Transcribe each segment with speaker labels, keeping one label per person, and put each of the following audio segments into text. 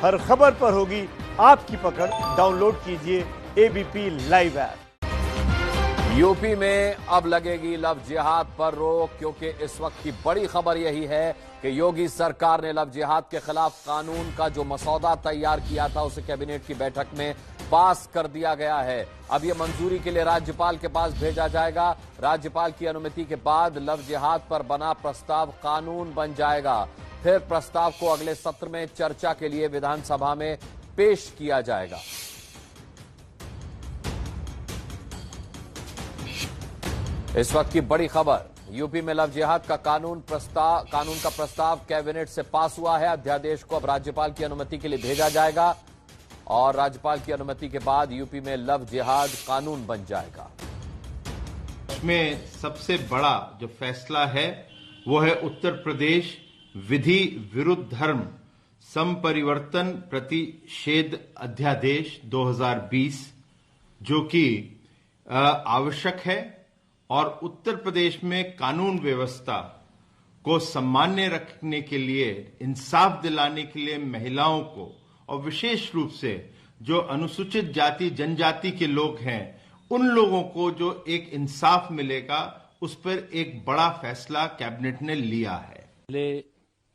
Speaker 1: हर खबर पर होगी आपकी पकड़। डाउनलोड कीजिए एबीपी लाइव ऐप।
Speaker 2: यूपी में अब लगेगी लव जिहाद पर रोक, क्योंकि इस वक्त की बड़ी खबर यही है कि योगी सरकार ने लव जिहाद के खिलाफ कानून का जो मसौदा तैयार किया था उसे कैबिनेट की बैठक में पास कर दिया गया है। अब यह मंजूरी के लिए राज्यपाल के पास भेजा जाएगा। राज्यपाल की अनुमति के बाद लव जिहाद पर बना प्रस्ताव कानून बन जाएगा। फिर प्रस्ताव को अगले सत्र में चर्चा के लिए विधानसभा में पेश किया जाएगा। इस वक्त की बड़ी खबर, यूपी में लव जिहाद का कानून का प्रस्ताव कैबिनेट से पास हुआ है। अध्यादेश को अब राज्यपाल की अनुमति के लिए भेजा जाएगा और राज्यपाल की अनुमति के बाद यूपी में लव जिहाद कानून बन जाएगा।
Speaker 3: इसमें सबसे बड़ा जो फैसला है वो है उत्तर प्रदेश विधि विरुद्ध धर्म संपरिवर्तन प्रतिषेध अध्यादेश 2020, जो कि आवश्यक है और उत्तर प्रदेश में कानून व्यवस्था को सामान्य रखने के लिए, इंसाफ दिलाने के लिए महिलाओं को और विशेष रूप से जो अनुसूचित जाति जनजाति के लोग हैं उन लोगों को जो एक इंसाफ मिलेगा, उस पर एक बड़ा फैसला कैबिनेट ने लिया है।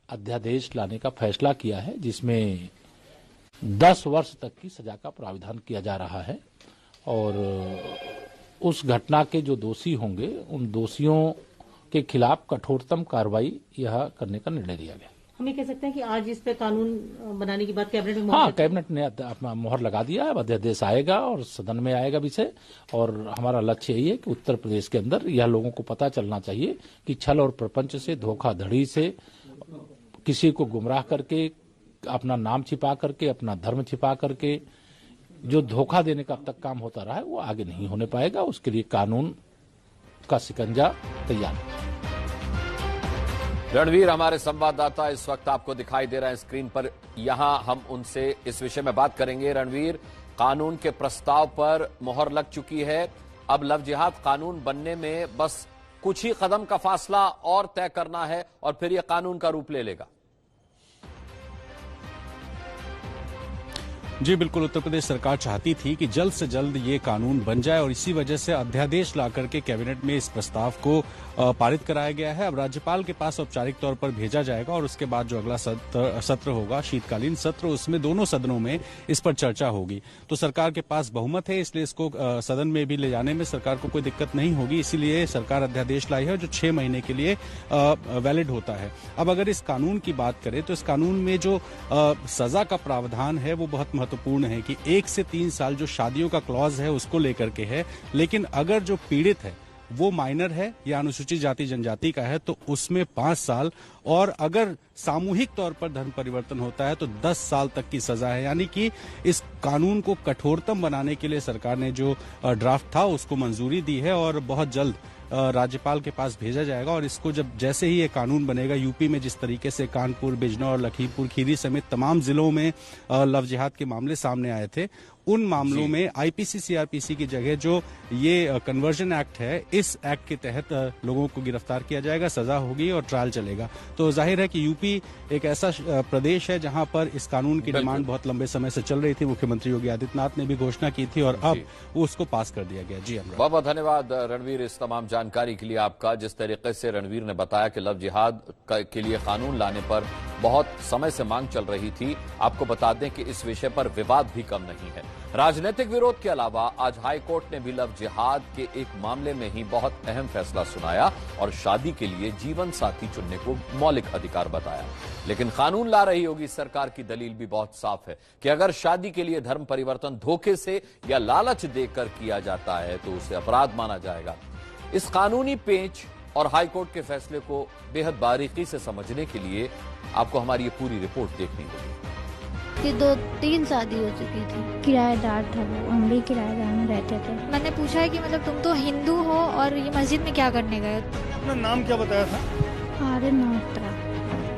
Speaker 4: अध्यादेश लाने का फैसला किया है जिसमें 10 वर्ष तक की सजा का प्रावधान किया जा रहा है और उस घटना के जो दोषी होंगे उन दोषियों के खिलाफ कठोरतम कार्रवाई यह करने का निर्णय लिया गया।
Speaker 5: हम ये कह सकते हैं कि आज इस पे कानून बनाने की बात कैबिनेट में
Speaker 4: कैबिनेट ने अपना मोहर लगा दिया है। अध्यादेश आएगा और सदन में आएगा विषय, और हमारा लक्ष्य यही है कि उत्तर प्रदेश के अंदर यह लोगों को पता चलना चाहिए कि छल और प्रपंच से, धोखाधड़ी से, किसी को गुमराह करके, अपना नाम छिपा करके, अपना धर्म छिपा करके जो धोखा देने का अब तक काम होता रहा है वो आगे नहीं होने पाएगा। उसके लिए कानून का शिकंजा तैयार है।
Speaker 2: रणवीर हमारे संवाददाता इस वक्त आपको दिखाई दे रहे हैं स्क्रीन पर। यहां हम उनसे इस विषय में बात करेंगे। रणवीर, कानून के प्रस्ताव पर मोहर लग चुकी है। अब लव जिहाद कानून बनने में बस कुछ ही कदम का फासला और तय करना है और फिर यह कानून का रूप ले लेगा।
Speaker 6: जी बिल्कुल, उत्तर प्रदेश सरकार चाहती थी कि जल्द से जल्द ये कानून बन जाए और इसी वजह से अध्यादेश ला करके कैबिनेट में इस प्रस्ताव को पारित कराया गया है। अब राज्यपाल के पास औपचारिक तौर पर भेजा जाएगा और उसके बाद जो अगला सत्र होगा, शीतकालीन सत्र, उसमें दोनों सदनों में इस पर चर्चा होगी। तो सरकार के पास बहुमत है, इसलिए इसको सदन में भी ले जाने में सरकार को कोई दिक्कत नहीं होगी। इसीलिए सरकार अध्यादेश लाई है जो 6 महीने के लिए वैलिड होता है। अब अगर इस कानून की बात करें तो इस कानून में जो सजा का प्रावधान है वो बहुत महत्वपूर्ण है कि 1 से 3 साल जो शादियों का क्लॉज है उसको लेकर के है, लेकिन अगर जो पीड़ित है वो माइनर है या अनुसूचित जाति जनजाति का है तो उसमें 5 साल, और अगर सामूहिक तौर पर धर्म परिवर्तन होता है तो 10 साल तक की सजा है। यानी कि इस कानून को कठोरतम बनाने के लिए सरकार ने जो ड्राफ्ट था उसको मंजूरी दी है और बहुत जल्द राज्यपाल के पास भेजा जाएगा। और इसको जैसे ही ये कानून बनेगा, यूपी में जिस तरीके से कानपुर, बिजनौर, लखीमपुर खीरी समेत तमाम जिलों में लव जिहाद के मामले सामने आए थे, उन मामलों में आईपीसी सीआरपीसी की जगह जो ये कन्वर्जन एक्ट है, इस एक्ट के तहत लोगों को गिरफ्तार किया जाएगा, सजा होगी और ट्रायल चलेगा। तो जाहिर है कि यूपी एक ऐसा प्रदेश है जहां पर इस कानून की डिमांड बहुत लंबे समय से चल रही थी। मुख्यमंत्री योगी आदित्यनाथ ने भी घोषणा की थी और अब वो उसको पास कर दिया गया। जी
Speaker 2: बहुत बहुत धन्यवाद रणवीर इस तमाम जानकारी के लिए आपका। जिस तरीके से रणवीर ने बताया कि लव जिहाद के लिए कानून लाने पर बहुत समय से मांग चल रही थी। आपको बता दें कि इस विषय पर विवाद भी कम नहीं है। राजनीतिक विरोध के अलावा आज हाई कोर्ट ने भी लव जिहाद के एक मामले में ही बहुत अहम फैसला सुनाया और शादी के लिए जीवन साथी चुनने को मौलिक अधिकार बताया। लेकिन कानून ला रही होगी सरकार की दलील भी बहुत साफ है कि अगर शादी के लिए धर्म परिवर्तन धोखे से या लालच देकर किया जाता है तो उसे अपराध माना जाएगा। इस कानूनी पेंच और हाईकोर्ट के फैसले को बेहद बारीकी से समझने के लिए आपको हमारी ये पूरी रिपोर्ट देखनी होगी।
Speaker 7: कि 2-3 शादी हो चुकी थी। किराएदार था वो, हम भी किराएदार में रहते थे। मैंने पूछा है कि मतलब तुम तो हिंदू हो और ये मस्जिद में क्या करने गए?
Speaker 8: अपना नाम क्या बताया था?
Speaker 7: आर्यन मोहत्रा।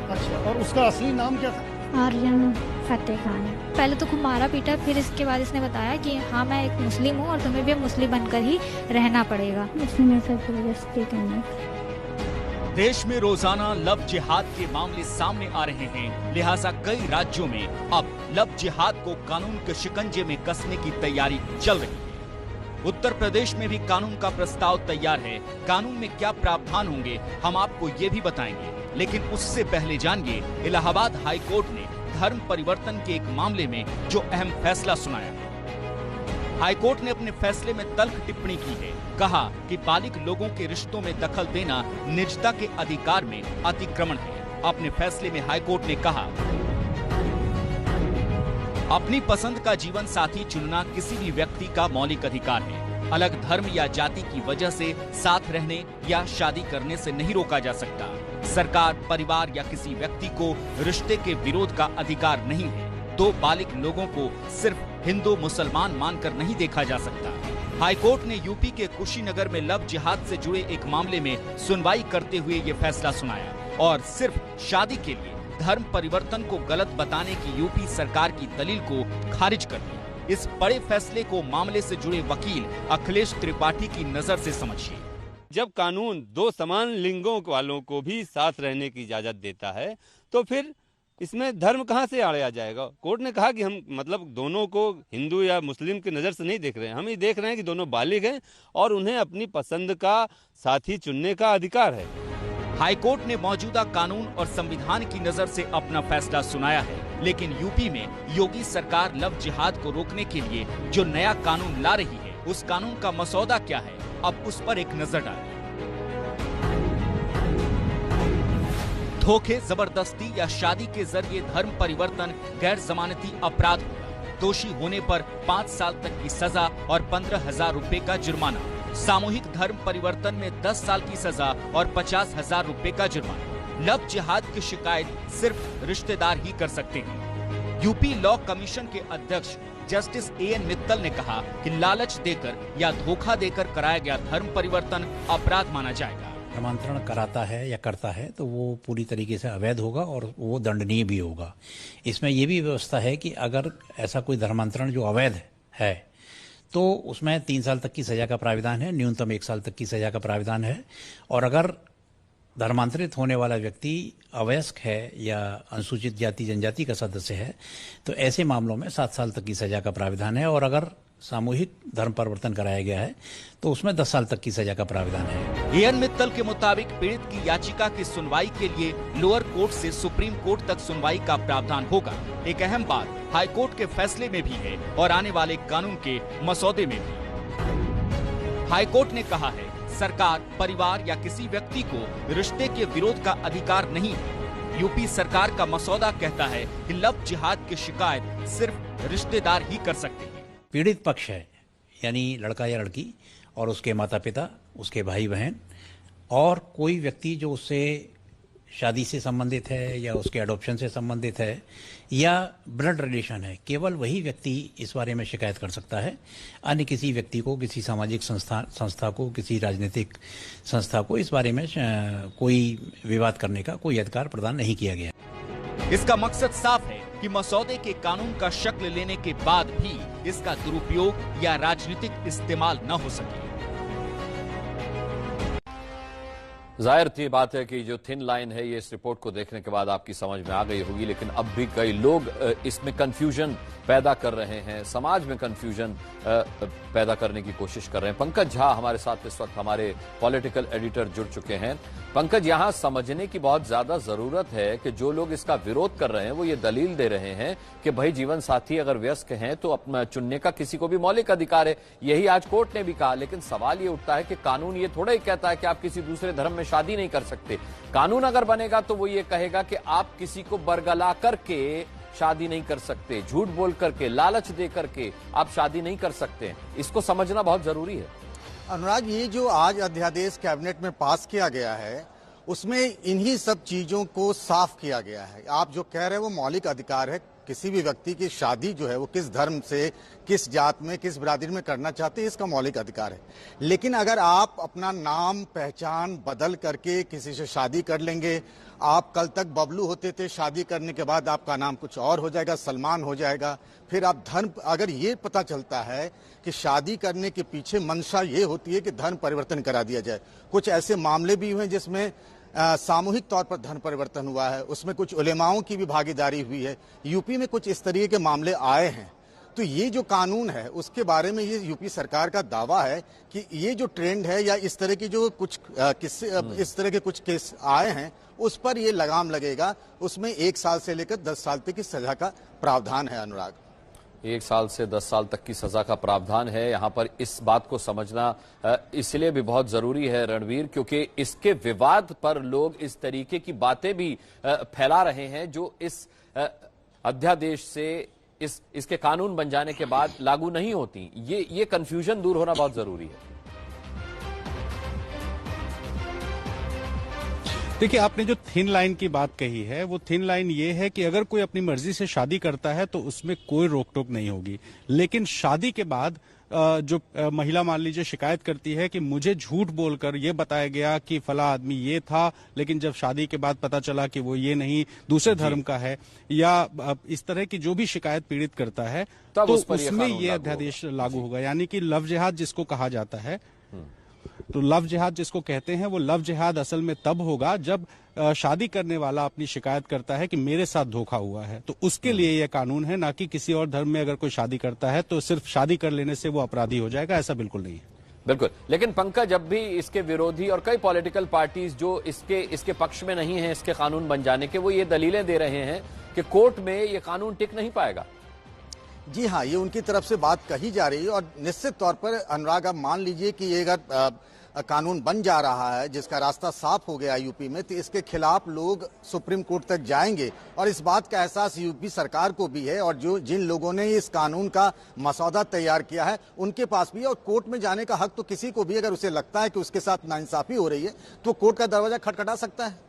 Speaker 8: अच्छा, और उसका असली नाम क्या था?
Speaker 7: आर्यन फतेह खान।
Speaker 9: पहले तो खूब मारा पीटा, फिर इसके बाद इसने बताया कि हाँ मैं एक मुस्लिम हूँ और तुम्हें भी मुस्लिम बनकर ही रहना पड़ेगा।
Speaker 7: इसने मेरे से जबरदस्ती करने।
Speaker 10: देश में रोजाना लव जिहाद के मामले सामने आ रहे हैं, लिहाजा कई राज्यों में अब लव जिहाद को कानून के शिकंजे में कसने की तैयारी चल रही है। उत्तर प्रदेश में भी कानून का प्रस्ताव तैयार है। कानून में क्या प्रावधान होंगे हम आपको ये भी बताएंगे, लेकिन उससे पहले जानिए इलाहाबाद हाई कोर्ट ने धर्म परिवर्तन के एक मामले में जो अहम फैसला सुनाया है। हाईकोर्ट ने अपने फैसले में तल्ख टिप्पणी की है। कहा कि बालिग लोगों के रिश्तों में दखल देना निजता के अधिकार में अतिक्रमण है। अपने फैसले में हाईकोर्ट ने कहा, अपनी पसंद का जीवन साथी चुनना किसी भी व्यक्ति का मौलिक अधिकार है। अलग धर्म या जाति की वजह से साथ रहने या शादी करने से नहीं रोका जा सकता। सरकार, परिवार या किसी व्यक्ति को रिश्ते के विरोध का अधिकार नहीं है। दो बालिग लोगों को सिर्फ हिंदू मुसलमान मानकर नहीं देखा जा सकता। हाईकोर्ट ने यूपी के कुशीनगर में लव जिहाद से जुड़े एक मामले में सुनवाई करते हुए ये फैसला सुनाया और सिर्फ शादी के लिए धर्म परिवर्तन को गलत बताने की यूपी सरकार की दलील को खारिज कर दिया। इस बड़े फैसले को मामले से जुड़े वकील अखिलेश त्रिपाठी की नजर से समझिए।
Speaker 11: जब कानून दो समान लिंगों वालों को भी साथ रहने की इजाजत देता है तो फिर इसमें धर्म कहाँ से आड़े आ जाएगा। कोर्ट ने कहा कि हम दोनों को हिंदू या मुस्लिम की नज़र से नहीं देख रहे हैं, हम ये देख रहे हैं कि दोनों बालिग हैं और उन्हें अपनी पसंद का साथी चुनने का अधिकार है।
Speaker 10: हाईकोर्ट ने मौजूदा कानून और संविधान की नजर से अपना फैसला सुनाया है, लेकिन यूपी में योगी सरकार लव जिहाद को रोकने के लिए जो नया कानून ला रही है, उस कानून का मसौदा क्या है, अब उस पर एक नजर डालें। धोखे, जबरदस्ती या शादी के जरिए धर्म परिवर्तन गैर जमानती अपराध होगा। दोषी होने पर 5 साल तक की सजा और 15,000 रुपए का जुर्माना। सामूहिक धर्म परिवर्तन में 10 साल की सजा और 50,000 रुपए का जुर्माना। लव जिहाद की शिकायत सिर्फ रिश्तेदार ही कर सकते हैं। यूपी लॉ कमीशन के अध्यक्ष जस्टिस A.N. मित्तल ने कहा कि लालच देकर या धोखा देकर कराया गया धर्म परिवर्तन अपराध माना जाएगा।
Speaker 12: धर्मांतरण कराता है या करता है तो वो पूरी तरीके से अवैध होगा और वो दंडनीय भी होगा। इसमें ये भी व्यवस्था है कि अगर ऐसा कोई धर्मांतरण जो अवैध है तो उसमें 3 साल तक की सजा का प्राविधान है, न्यूनतम 1 साल तक की सजा का प्राविधान है। और अगर धर्मांतरित होने वाला व्यक्ति अवयस्क है या अनुसूचित जाति जनजाति का सदस्य है तो ऐसे मामलों में 7 साल तक की सजा का प्राविधान है। और अगर सामूहिक धर्म परिवर्तन कराया गया है तो उसमें 10 साल तक की सजा का प्राविधान है।
Speaker 10: A.N. मित्तल के मुताबिक पीड़ित की याचिका की सुनवाई के लिए लोअर कोर्ट से सुप्रीम कोर्ट तक सुनवाई का प्रावधान होगा। एक अहम बात हाई कोर्ट के फैसले में भी है और आने वाले कानून के मसौदे में भी। हाई कोर्ट ने कहा है, सरकार, परिवार या किसी व्यक्ति को रिश्ते के विरोध का अधिकार नहीं है। यूपी सरकार का मसौदा कहता है कि लव जिहाद की शिकायत सिर्फ रिश्तेदार ही कर सकते हैं।
Speaker 12: पीड़ित पक्ष है यानी लड़का या लड़की और उसके माता पिता, उसके भाई बहन और कोई व्यक्ति जो उससे शादी से संबंधित है या उसके अडॉप्शन से संबंधित है या ब्लड रिलेशन है, केवल वही व्यक्ति इस बारे में शिकायत कर सकता है। अन्य किसी व्यक्ति को, किसी सामाजिक संस्था को, किसी राजनीतिक संस्था को इस बारे में कोई विवाद करने का कोई अधिकार प्रदान नहीं किया गया।
Speaker 10: इसका मकसद साफ है कि मसौदे के कानून का शक्ल लेने के बाद भी इसका दुरुपयोग या राजनीतिक इस्तेमाल न हो सके।
Speaker 2: जाहिर थी बात है कि जो थिन लाइन है ये इस रिपोर्ट को देखने के बाद आपकी समझ में आ गई होगी, लेकिन अब भी कई लोग इसमें कंफ्यूजन पैदा कर रहे हैं, समाज में कंफ्यूजन पैदा करने की कोशिश कर रहे हैं। पंकज झा हमारे साथ इस वक्त हमारे पॉलिटिकल एडिटर जुड़ चुके हैं। पंकज, यहां समझने की बहुत ज्यादा जरूरत है कि जो लोग इसका विरोध कर रहे हैं वो ये दलील दे रहे हैं कि भाई जीवन साथी अगर वयस्क हैं तो अपना चुनने का किसी को भी मौलिक अधिकार है। यही आज कोर्ट ने भी कहा, लेकिन सवाल ये उठता है कि कानून ये थोड़ा ही कहता है कि आप किसी दूसरे धर्म में शादी नहीं कर सकते। कानून अगर बनेगा तो वो ये कहेगा कि आप किसी को बरगला करके शादी नहीं कर सकते, झूठ बोल करके, लालच दे करके आप शादी नहीं कर सकते। इसको समझना बहुत जरूरी है।
Speaker 13: अनुराग, ये जो आज अध्यादेश कैबिनेट में पास किया गया है उसमें इन्हीं सब चीजों को साफ किया गया है। आप जो कह रहे हैं वो मौलिक अधिकार है, किसी भी व्यक्ति की शादी जो है वो किस धर्म से, किस जात में, किस बिरादरी में करना चाहते हैं, इसका मौलिक अधिकार है। लेकिन अगर आप अपना नाम पहचान बदल करके किसी से शादी कर लेंगे, आप कल तक बबलू होते थे, शादी करने के बाद आपका नाम कुछ और हो जाएगा, सलमान हो जाएगा, फिर आप धर्म, अगर ये पता चलता है कि शादी करने के पीछे मंशा ये होती है कि धर्म परिवर्तन करा दिया जाए। कुछ ऐसे मामले भी हुए जिसमें सामूहिक तौर पर धर्म परिवर्तन हुआ है, उसमें कुछ उलेमाओं की भी भागीदारी हुई है। यूपी में कुछ इस तरीके के मामले आए हैं, तो ये जो कानून है उसके बारे में ये यूपी सरकार का दावा है कि ये जो ट्रेंड है या इस तरह की जो कुछ इस तरह के कुछ केस आए हैं उस पर ये लगाम लगेगा। उसमें 1 साल से लेकर 10 साल तक की सजा का प्रावधान है। अनुराग,
Speaker 2: 1 साल से 10 साल तक की सजा का प्रावधान है। यहां पर इस बात को समझना इसलिए भी बहुत जरूरी है रणवीर, क्योंकि इसके विवाद पर लोग इस तरीके की बातें भी फैला रहे हैं जो इस अध्यादेश से इसके कानून बन जाने के बाद लागू नहीं होती। ये कंफ्यूजन दूर होना बहुत जरूरी है।
Speaker 6: देखिए, आपने जो थिन लाइन की बात कही है वो थिन लाइन ये है कि अगर कोई अपनी मर्जी से शादी करता है तो उसमें कोई रोक टोक नहीं होगी, लेकिन शादी के बाद जो महिला मान लीजिए शिकायत करती है कि मुझे झूठ बोलकर ये बताया गया कि फला आदमी ये था, लेकिन जब शादी के बाद पता चला कि वो ये नहीं दूसरे धर्म का है, या इस तरह की जो भी शिकायत पीड़ित करता है तो उसमें ये अध्यादेश लागू होगा। यानी कि लव जिहाद जिसको कहा जाता है, तो लव जिहाद जिसको कहते हैं वो लव जिहाद असल में तब होगा जब शादी करने वाला अपनी शिकायत करता है कि मेरे साथ धोखा हुआ है, तो उसके लिए यह कानून है, ना कि किसी और धर्म में अगर कोई शादी करता है तो सिर्फ शादी कर लेने से वो अपराधी हो जाएगा। ऐसा बिल्कुल नहीं है।
Speaker 2: बिल्कुल, लेकिन पंकज, जब भी इसके विरोधी और कई पॉलिटिकल पार्टीज जो इसके पक्ष में नहीं है इसके कानून बन जाने के, वो ये दलीलें दे रहे हैं कि कोर्ट में ये कानून टिक नहीं पाएगा।
Speaker 13: जी हाँ, ये उनकी तरफ से बात कही जा रही है और निश्चित तौर पर अनुराग, आप मान लीजिए कि ये अगर कानून बन जा रहा है जिसका रास्ता साफ हो गया यूपी में, तो इसके खिलाफ लोग सुप्रीम कोर्ट तक जाएंगे और इस बात का एहसास यूपी सरकार को भी है और जिन लोगों ने इस कानून का मसौदा तैयार किया है उनके पास भी है। और कोर्ट में जाने का हक तो किसी को भी, अगर उसे लगता है कि उसके साथ नाइंसाफी हो रही है तो कोर्ट का दरवाजा खटखटा सकता है।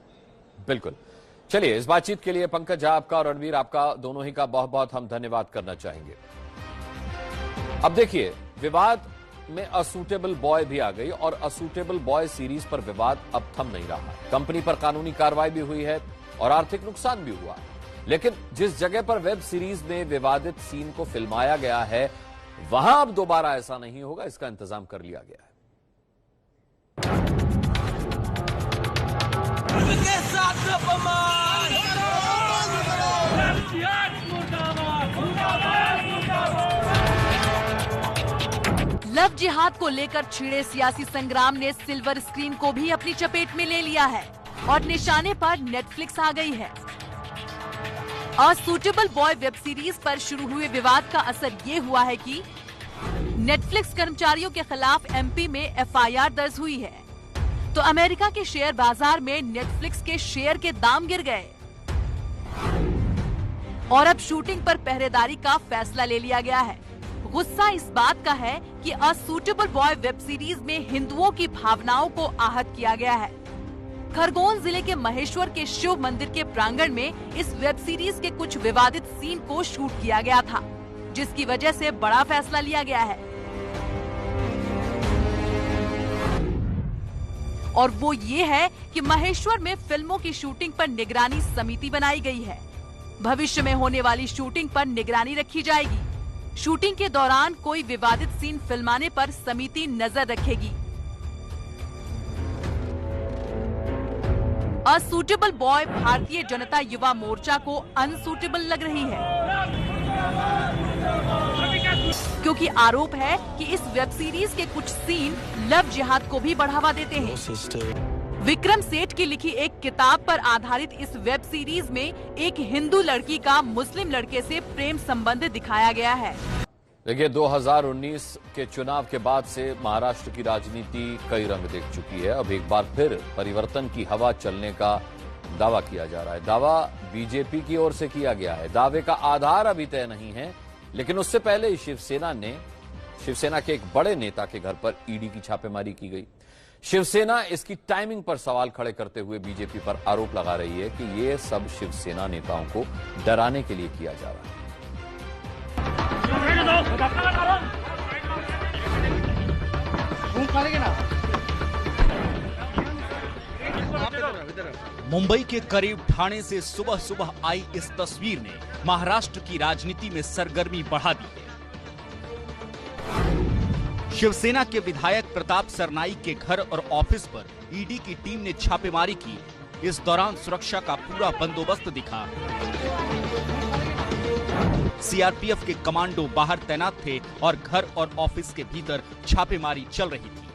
Speaker 2: बिल्कुल। चलिए, इस बातचीत के लिए पंकज झा आपका और रणवीर आपका दोनों ही का बहुत बहुत हम धन्यवाद करना चाहेंगे। अब देखिए, विवाद में असूटेबल बॉय भी आ गई और असूटेबल बॉय सीरीज पर विवाद अब थम नहीं रहा। कंपनी पर कानूनी कार्रवाई भी हुई है और आर्थिक नुकसान भी हुआ, लेकिन जिस जगह पर वेब सीरीज में विवादित सीन को फिल्माया गया है वहां अब दोबारा ऐसा नहीं होगा, इसका इंतजाम कर लिया गया है।
Speaker 14: लव जिहाद को लेकर छिड़े सियासी संग्राम ने सिल्वर स्क्रीन को भी अपनी चपेट में ले लिया है और निशाने पर नेटफ्लिक्स आ गई है। असूटेबल बॉय वेब सीरीज पर शुरू हुए विवाद का असर ये हुआ है कि नेटफ्लिक्स कर्मचारियों के खिलाफ एमपी में एफआईआर दर्ज हुई है, तो अमेरिका के शेयर बाजार में नेटफ्लिक्स के शेयर के दाम गिर गए और अब शूटिंग पर पहरेदारी का फैसला ले लिया गया है। गुस्सा इस बात का है कि असूटेबल बॉय वेब सीरीज में हिंदुओं की भावनाओं को आहत किया गया है। खरगोन जिले के महेश्वर के शिव मंदिर के प्रांगण में इस वेब सीरीज के कुछ विवादित सीन को शूट किया गया था, जिसकी वजह से बड़ा फैसला लिया गया है और वो ये है कि महेश्वर में फिल्मों की शूटिंग पर निगरानी समिति बनाई गई है। भविष्य में होने वाली शूटिंग पर निगरानी रखी जाएगी। शूटिंग के दौरान कोई विवादित सीन फिल्माने पर समिति नजर रखेगी। असूटेबल बॉय भारतीय जनता युवा मोर्चा को अनसूटेबल लग रही है, क्योंकि आरोप है कि इस वेब सीरीज के कुछ सीन लव जिहाद को भी बढ़ावा देते हैं। विक्रम सेठ की लिखी एक किताब पर आधारित इस वेब सीरीज में एक हिंदू लड़की का मुस्लिम लड़के से प्रेम संबंध दिखाया गया है।
Speaker 2: देखिए, 2019 के चुनाव के बाद से महाराष्ट्र की राजनीति कई रंग देख चुकी है। अब एक बार फिर परिवर्तन की हवा चलने का दावा किया जा रहा है। दावा बीजेपी की ओर से किया गया है। दावे का आधार अभी तय नहीं है, लेकिन उससे पहले शिवसेना के एक बड़े नेता के घर पर ईडी की छापेमारी की गई। शिवसेना इसकी टाइमिंग पर सवाल खड़े करते हुए बीजेपी पर आरोप लगा रही है कि ये सब शिवसेना नेताओं को डराने के लिए किया जा रहा है।
Speaker 10: मुंबई के करीब ठाणे से सुबह सुबह आई इस तस्वीर ने महाराष्ट्र की राजनीति में सरगर्मी बढ़ा दी है। शिवसेना के विधायक प्रताप सरनाईक के घर और ऑफिस पर ईडी की टीम ने छापेमारी की। इस दौरान सुरक्षा का पूरा बंदोबस्त दिखा। सीआरपीएफ के कमांडो बाहर तैनात थे और घर और ऑफिस के भीतर छापेमारी चल रही थी।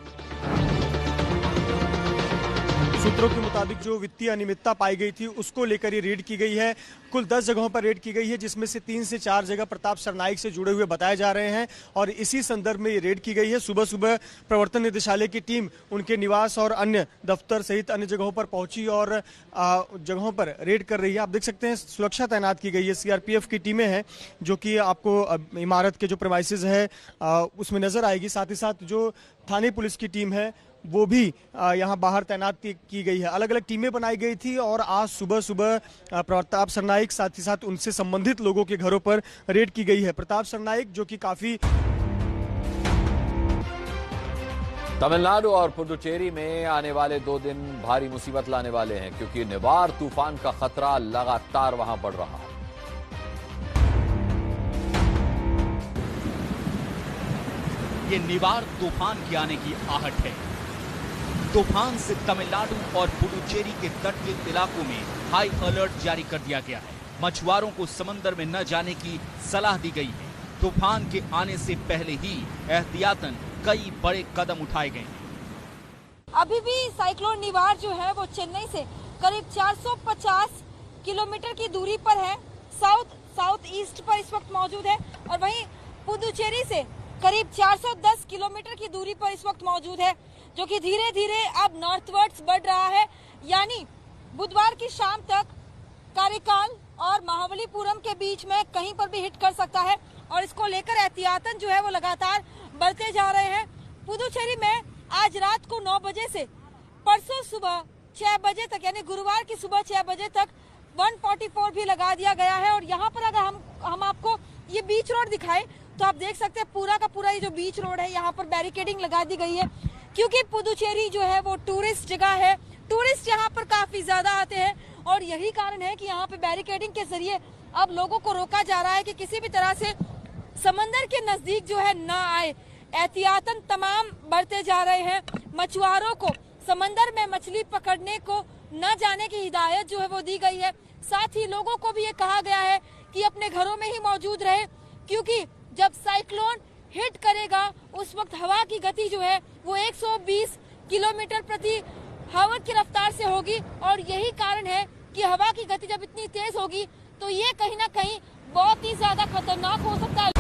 Speaker 1: सूत्रों के मुताबिक जो वित्तीय अनियमितता पाई गई थी उसको लेकर ये रेड की गई है। कुल 10 जगहों पर रेड की गई है, जिसमें से 3 से 4 जगह प्रताप सरनाईक से जुड़े हुए बताए जा रहे हैं और इसी संदर्भ में ये रेड की गई है। सुबह सुबह प्रवर्तन निदेशालय की टीम उनके निवास और अन्य दफ्तर सहित अन्य जगहों पर पहुंची और जगहों पर रेड कर रही है। आप देख सकते हैं सुरक्षा तैनात की गई है। सीआरपीएफ की टीमें हैं जो कि आपको इमारत के जो प्रेमाइसेस है उसमें नजर आएगी। साथ ही साथ जो थाने पुलिस की टीम है वो भी यहाँ बाहर तैनात की गई है। अलग अलग टीमें बनाई गई थी और आज सुबह सुबह प्रताप सरनाईक साथ ही साथ उनसे संबंधित लोगों के घरों पर रेड की गई है। प्रताप सरनाईक जो कि काफी
Speaker 2: तमिलनाडु और पुडुचेरी में आने वाले 2 दिन भारी मुसीबत लाने वाले हैं, क्योंकि निवार तूफान का खतरा लगातार वहां बढ़ रहा है।
Speaker 10: ये निवार तूफान के आने की आहट है। तूफान से तमिलनाडु और पुडुचेरी के तटीय इलाकों में हाई अलर्ट जारी कर दिया गया है। मछुआरों को समंदर में न जाने की सलाह दी गई है। तूफान के आने से पहले ही एहतियातन कई बड़े कदम उठाए गए हैं।
Speaker 15: अभी भी साइक्लोन निवार जो है वो चेन्नई से करीब 450 किलोमीटर की दूरी पर है, साउथ ईस्ट पर इस वक्त मौजूद है और वहीं पुडुचेरी से करीब 410 किलोमीटर की दूरी पर इस वक्त मौजूद है, जो कि धीरे धीरे अब नॉर्थवर्ड्स बढ़ रहा है। यानी बुधवार की शाम तक कारिकाल और महाबलीपुरम के बीच में कहीं पर भी हिट कर सकता है और इसको लेकर एहतियातन जो है वो लगातार बढ़ते जा रहे हैं। पुडुचेरी में आज रात को 9 बजे से परसों सुबह 6 बजे तक यानी गुरुवार की सुबह 6 बजे तक 144 भी लगा दिया गया है। और यहाँ पर अगर हम आपको ये बीच रोड दिखाए तो आप देख सकते हैं पूरा का पूरा ये जो बीच रोड है यहाँ पर बैरिकेडिंग लगा दी गई है, क्योंकि पुडुचेरी जो है वो टूरिस्ट जगह है। टूरिस्ट यहाँ पर काफी ज्यादा आते हैं और यही कारण है कि यहाँ पे बैरिकेडिंग के जरिए अब लोगों को रोका जा रहा है कि किसी भी तरह से समंदर के नजदीक जो है न आए। एहतियातन तमाम बढ़ते जा रहे हैं। मछुआरों को समंदर में मछली पकड़ने को न जाने की हिदायत जो है वो दी गई है। साथ ही लोगों को भी ये कहा गया है कि अपने घरों में ही मौजूद रहे, क्योंकि जब साइक्लोन हिट करेगा उस वक्त हवा की गति जो है वो 120 किलोमीटर प्रति हवा की रफ्तार से होगी और यही कारण है कि हवा की गति जब इतनी तेज होगी तो ये कहीं ना कहीं बहुत ही ज्यादा खतरनाक हो सकता है